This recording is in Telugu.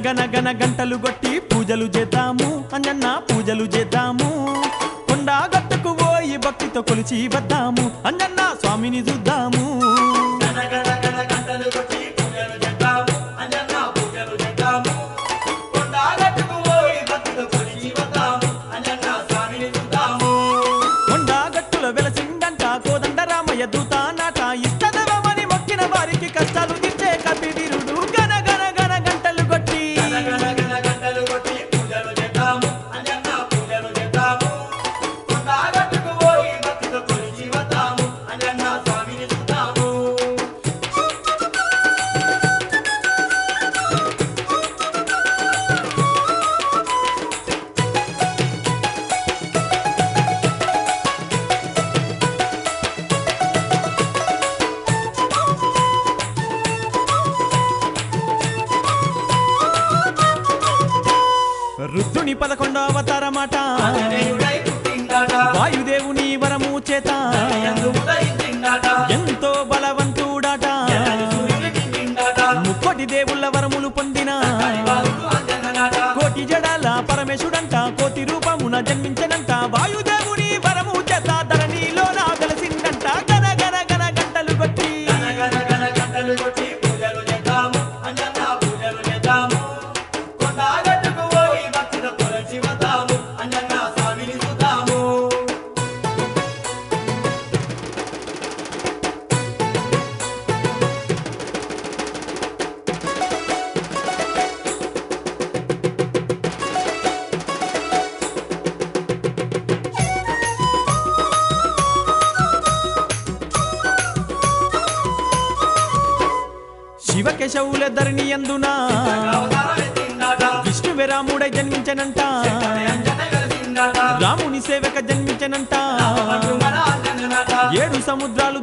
గన గన గంటలు కొట్టి పూజలు చేద్దాము అంజన్న పూజలు చేద్దాము కొండా గట్టుకు పోయి భక్తితో కొలిచి వద్దాము అంజన్న స్వామిని చూద్దాము కొండా గట్టులో వెలసిందంట కోదండరామయ్య దూతానాట ఇష్టదైవమని మొక్కిన వారికి కష్టాలు తీర్చే కపివీరుడు గన గన గన గంటలు కొట్టి రుద్రుని 11వ అవతారమాట వాయుదేవుని వరము చేత ఎంతో బలవంతుడాట ముక్కోటి దేవుళ్ళ వరములు పొందిన కోటి జడాల పరమేశుడంట కోటి రూపమున జన్మించనంట వాయుదేవుని వరము చేత ధరణిలో నా వెలసిందంట గన గన గన గంటలు కొట్టి శివకేశవుల ధరణి అందునా విష్ణువే రాముడై జన్మించనంట రాముని సేవక జన్మించనంట 7 సముద్రాలు